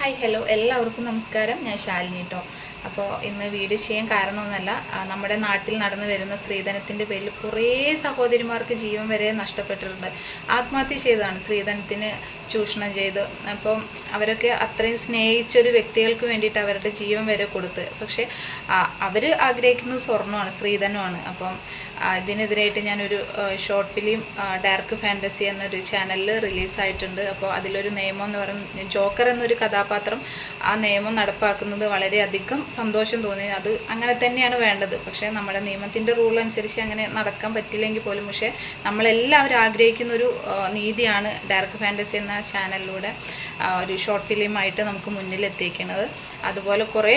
Hi hello എല്ലാവർക്കും നമസ്കാരം. ഞാൻ ശാലിനി കേട്ടോ. അപ്പോൾ ഇന്ന് വീഡിയോ ചെയ്യാൻ കാരണമൊന്നുമല്ല, നമ്മുടെ നാട്ടിൽ നടന്നു വരുന്ന സ്ത്രീധനത്തിൻ്റെ പേരിൽ കുറേ സഹോദരിമാർക്ക് ജീവൻ വരെ നഷ്ടപ്പെട്ടിട്ടുണ്ട്. ആത്മഹത്യ ചെയ്തതാണ് സ്ത്രീധനത്തിന് ചൂഷണം ചെയ്ത്. അപ്പം അവരൊക്കെ അത്രയും സ്നേഹിച്ചൊരു വ്യക്തികൾക്ക് വേണ്ടിയിട്ട് അവരുടെ ജീവൻ വരെ കൊടുത്ത്. പക്ഷേ അവർ ആഗ്രഹിക്കുന്നത് സ്വർണ്ണമാണ്, സ്ത്രീധനമാണ്. അപ്പം ഇതിനെതിരായിട്ട് ഞാനൊരു ഷോർട്ട് ഫിലിം ഡാർക്ക് ഫാൻറ്റസി എന്നൊരു ചാനലിൽ റിലീസായിട്ടുണ്ട്. അപ്പോൾ അതിലൊരു നിയമം എന്ന് പറയുന്നത് ജോക്കർ എന്നൊരു കഥാപാത്രം ആ നിയമം നടപ്പാക്കുന്നത് വളരെയധികം സന്തോഷം തോന്നി. അത് അങ്ങനെ തന്നെയാണ് വേണ്ടത്. പക്ഷേ നമ്മുടെ നിയമത്തിൻ്റെ റൂൾ അനുസരിച്ച് അങ്ങനെ നടക്കാൻ പറ്റില്ലെങ്കിൽ പോലും പക്ഷേ നമ്മളെല്ലാവരും ആഗ്രഹിക്കുന്നൊരു നീതിയാണ് ഡാർക്ക് ഫാൻറ്റസി എന്ന ചാനലിലൂടെ ഒരു ഷോർട്ട് ഫിലിമായിട്ട് നമുക്ക് മുന്നിലെത്തിക്കുന്നത്. അതുപോലെ കുറേ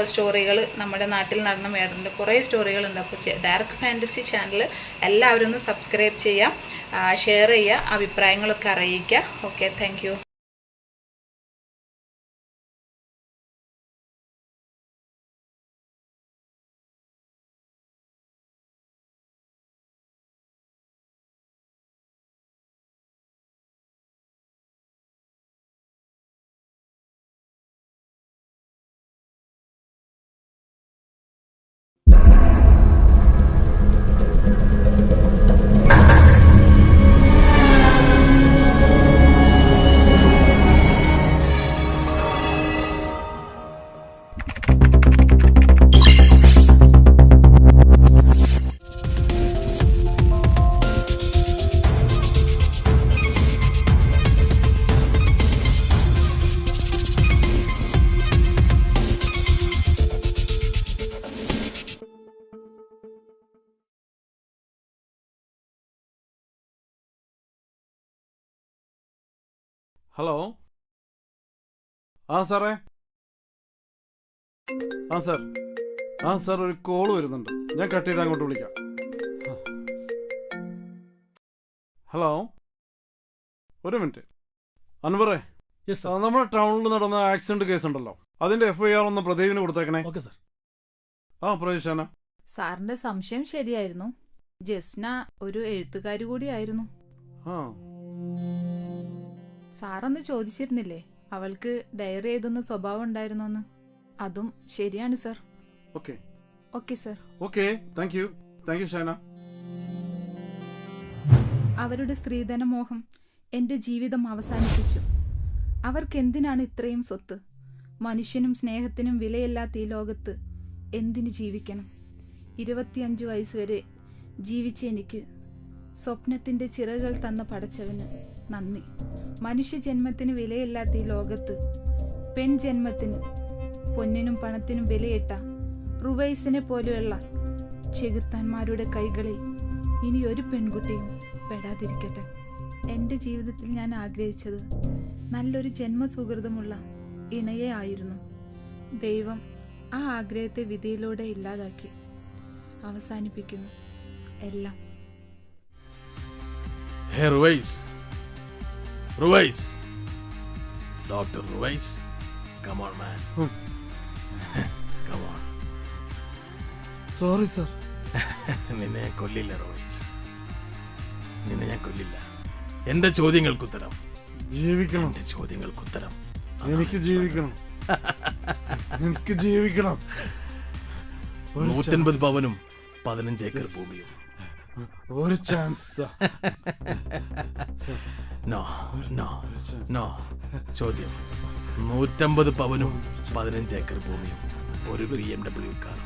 സ്റ്റോറികൾ നമ്മുടെ നാട്ടിൽ നടന്ന മേഡറിൻ്റെ കുറേ സ്റ്റോറികളുണ്ട്. അപ്പോൾ ഡാർക്ക് ഫാൻറ്റസി ചാനൽ എല്ലാവരും ഒന്ന് സബ്സ്ക്രൈബ് ചെയ്യുക, ഷെയർ ചെയ്യുക, അഭിപ്രായങ്ങളൊക്കെ അറിയിക്കുക. Okay, thank you. ഹലോ, സാറേ. സാർ ഒരു കോള് വരുന്നുണ്ട്, ഞാൻ കട്ട് ചെയ്ത് അങ്ങോട്ട് വിളിക്കാം. ഹലോ, ഒരു മിനിറ്റ്. അൻവറേ, നമ്മുടെ ടൗണിൽ നടന്ന ആക്സിഡന്റ് കേസ് ഉണ്ടല്ലോ, അതിന്റെ FIR ഒന്ന് പ്രദീപിന് കൊടുത്തേക്കണേ. Okay sir. പ്രതീക്ഷാന. സാറിന്റെ സംശയം ശരിയായിരുന്നു. ജസ്ന ഒരു എഴുത്തുകാരി കൂടിയായിരുന്നു. സാറൊന്ന് ചോദിച്ചിരുന്നില്ലേ അവൾക്ക് ഡയറി എഴുതുന്ന സ്വഭാവം ഉണ്ടായിരുന്നോന്ന്? അതും ശരിയാണ് sir. Okay sir. Thank you Shaina. അവരുടെ സ്ത്രീധന മോഹം എന്റെ ജീവിതം അവസാനിപ്പിച്ചു. അവർക്ക് എന്തിനാണ് ഇത്രയും സ്വത്ത്? മനുഷ്യനും സ്നേഹത്തിനും വിലയില്ലാത്ത ഈ ലോകത്ത് എന്തിനു ജീവിക്കണം? 25 വയസ്സ് വരെ ജീവിച്ച എനിക്ക് സ്വപ്നത്തിന്റെ ചിറകുകൾ തന്ന പടച്ചവന് നന്ദി. മനുഷ്യജന്മത്തിന് വിലയില്ലാത്ത ഈ ലോകത്ത് പെൺജന്മത്തിന് പൊന്നിനും പണത്തിനും വിലയിട്ട റുവൈസിനെ പോലെയുള്ള ചെകുത്താന്മാരുടെ കൈകളിൽ ഇനി ഒരു പെൺകുട്ടിയും പെടാതിരിക്കട്ടെ. എൻ്റെ ജീവിതത്തിൽ ഞാൻ ആഗ്രഹിച്ചത് നല്ലൊരു ജന്മസുഹൃതമുള്ള ഇണയെ ആയിരുന്നു. ദൈവം ആ ആഗ്രഹത്തെ വിധിയിലൂടെ ഇല്ലാതാക്കി. അവസാനിപ്പിക്കുന്നു എല്ലാം. Ruwais, Dr. Ruwais, come on man. Come on. Sorry sir. നിന്നെ ഞാൻ കൊല്ലില്ല റുവൈസ്, നിന്നെ ഞാൻ കൊല്ലില്ല. എന്റെ ചോദ്യങ്ങൾക്കുത്തരം. ജീവിക്കണം. എന്റെ ചോദ്യങ്ങൾക്കുത്തരം. എനിക്ക് ജീവിക്കണം. എനിക്ക് ജീവിക്കണം. 150 പവനും 15 ഏക്കർ ഭൂമിയും. ഒരു ചാൻസ്. നോ. ചോദ്യം: 150 പവനും 15 ഏക്കർ ഭൂമിയും ഒരു BMW കാർ.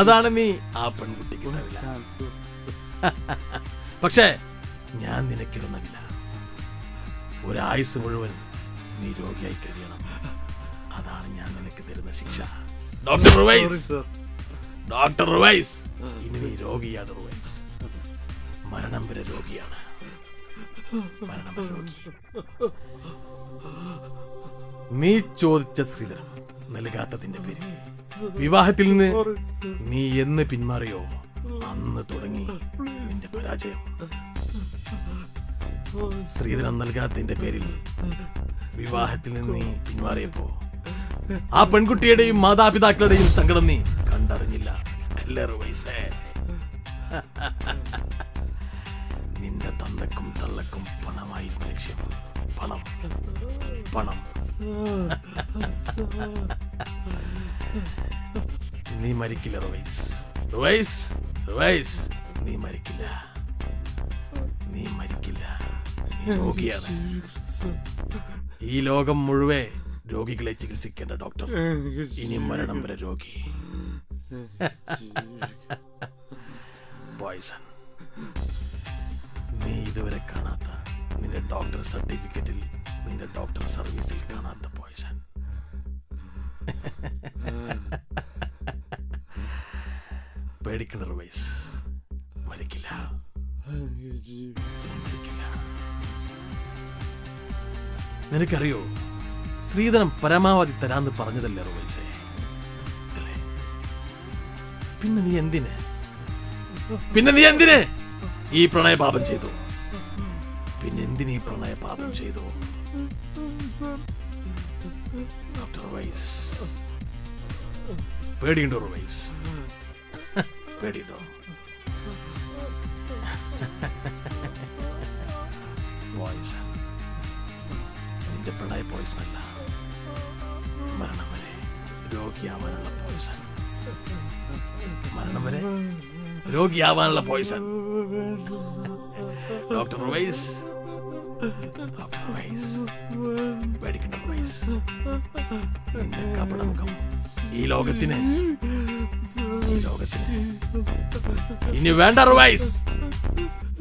അതാണ് നീ ആ പെൺകുട്ടിക്ക് വില. പക്ഷേ ഞാൻ നിനക്കിടുന്നില്ല. ഒരായുസ് മുഴുവൻ നീ രോഗിയായി കഴിയണം. അതാണ് ഞാൻ നിനക്ക് തരുന്ന ശിക്ഷ. ഡോക്ടർ റുവൈസ്, ഇനി നീ രോഗിയാണ് റുവൈസ്. മരണം വരെ രോഗിയാണ്. നീ ചോദിച്ച സ്ത്രീധനം നൽകാത്തതിന്റെ പേരിൽ വിവാഹത്തിൽ നിന്ന് നീ എന്ന് പിന്മാറിയോ അന്ന് തുടങ്ങി നിന്റെ പരാജയം. സ്ത്രീധനം നൽകാത്തതിന്റെ പേരിൽ വിവാഹത്തിൽ നിന്ന് നീ പിന്മാറിയപ്പോ ആ പെൺകുട്ടിയുടെയും മാതാപിതാക്കളുടെയും സങ്കടം നീ കണ്ടറിഞ്ഞില്ല. അല്ലേ റുവൈസേ? നിന്റെ തന്തക്കും തള്ളക്കും പണമായിരുന്നു ലക്ഷ്യം. പണം. നീ മരിക്കില്ല റുവൈസ്. റുവൈസ്, റുവൈസ്, നീ മരിക്കില്ല. നീ മരിക്കില്ല. നീ രോഗിയാണ്. ഈ ലോകം മുഴുവൻ രോഗികളെ ചികിത്സിക്കേണ്ട ഡോക്ടർ ഇനി മരണം വരെ രോഗി. പോയ്സൺ. നീ ഇതുവരെ കാണാത്ത, നിന്റെ ഡോക്ടർ സർട്ടിഫിക്കറ്റിൽ, നിന്റെ ഡോക്ടർ സർവീസിൽ കാണാത്ത പോയ്സൺ. പേടിക്കണ്ട റുവൈസ്, മരിക്കില്ല. മരിക്കില്ല. നിനക്കറിയോ, സ്ത്രീധനം പരമാവധി തരാന്ന് പറഞ്ഞതല്ലേ റുവൈസേ? അല്ലേ? പിന്നെ നീ എന്തിന് ഈ പ്രണയപാപം ചെയ്തു? പിന്നെ എന്തിനീ പ്രണയപാപം ചെയ്തു? ഡോക്ടർ റുവൈസ്, പേടിയുണ്ടോ റുവൈസ്? പേടിയുണ്ടോ? പോയ്സൺ. നിന്റെ പ്രണയ പോയ്സൺ അല്ല, മരണം വരെ രോഗിയാവാനുള്ള പോയ്സൺ. മരണം വരെ രോഗിയാവാനുള്ള poison. Doctor Ruwais, doctor Ruwais, പേടിക്കണ്ട റുവൈസ്. നിന്റെ കപടമുഖം ഈ ലോകത്തിന് ഇനി വേണ്ട റുവൈസ്.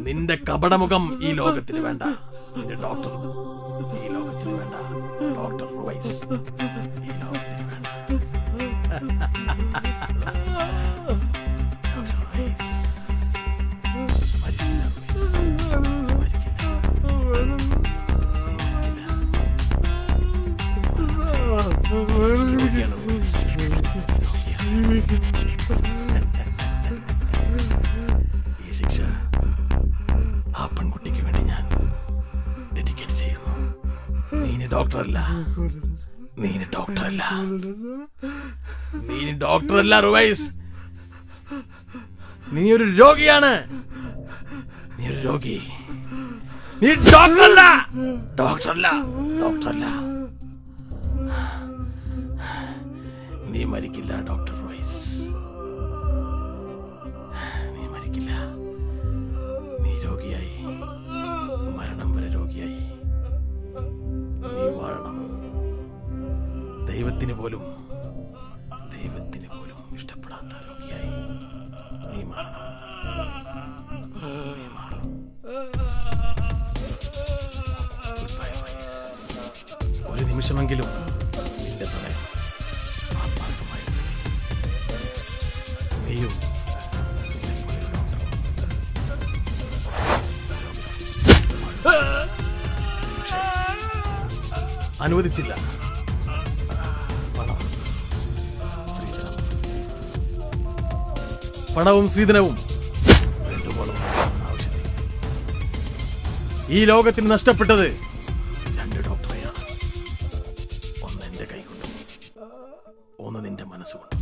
നിന്റെ കപടമുഖം ഈ ലോകത്തിന് വേണ്ട. നിന്റെ ഡോക്ടർ ഈ ലോകത്തിന് വേണ്ട. ഡോക്ടർ റുവൈസ് ഈ ലോകത്തിന് വേണ്ട. ഡോക്ടർ റുവൈസ് മരിക്കില്ല. മരിക്കില്ല. നീ മരിക്കില്ല. ഈ ശിക്ഷ ആ പെൺകുട്ടിക്ക് വേണ്ടി ഞാൻ ഡെഡിക്കേറ്റ് ചെയ്യുന്നു. നീന് ഡോക്ടറല്ല, നീന് ഡോക്ടറല്ല, നീന് ഡോക്ടറല്ല റുവൈസ്. നീ ഒരു രോഗിയാണ്. നീ ഒരു രോഗി. നീ ഡോക്ടറല്ല, ഡോക്ടറല്ല, ഡോക്ടറല്ല. നീ മരിക്കില്ല ഡോക്ടർ റുവൈസ്. നീ മരിക്കില്ല. നീ രോഗിയായി, മരണം വരെ രോഗിയായി. നീ വാഴണം. ദൈവത്തിന് പോലും ഇഷ്ടപ്പെടാത്ത രോഗിയായി നീ മാറണം. നീ മാറും. Goodbye, Rouwais. ഒരു നിമിഷമെങ്കിലും നിന്റെ പ്രണയം ആത്മാർത്ഥമായിരുന്നെങ്കിൽ നീയും നിന്നെപ്പോലൊരു ഡോക്ടർ അനുവദിച്ചില്ല. പണവും സ്ത്രീധനവും വേണ്ടുവോളം ആവശ്യത്തിൽ ഈ ലോകത്തിന് നഷ്ടപ്പെട്ടത് 2 ഡോക്ടറെയാണ്. ഒന്ന് എന്റെ കൈ കൊണ്ടും ഒന്ന് നിന്റെ മനസ്സുകൊണ്ടും.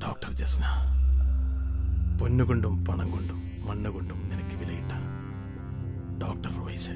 ഡോക്ടർ ജസ്ന, പൊന്നുകൊണ്ടും പണം കൊണ്ടും മണ്ണുകൊണ്ടും നിനക്ക് വിലയിട്ട ഡോക്ടർ റുവൈസ്.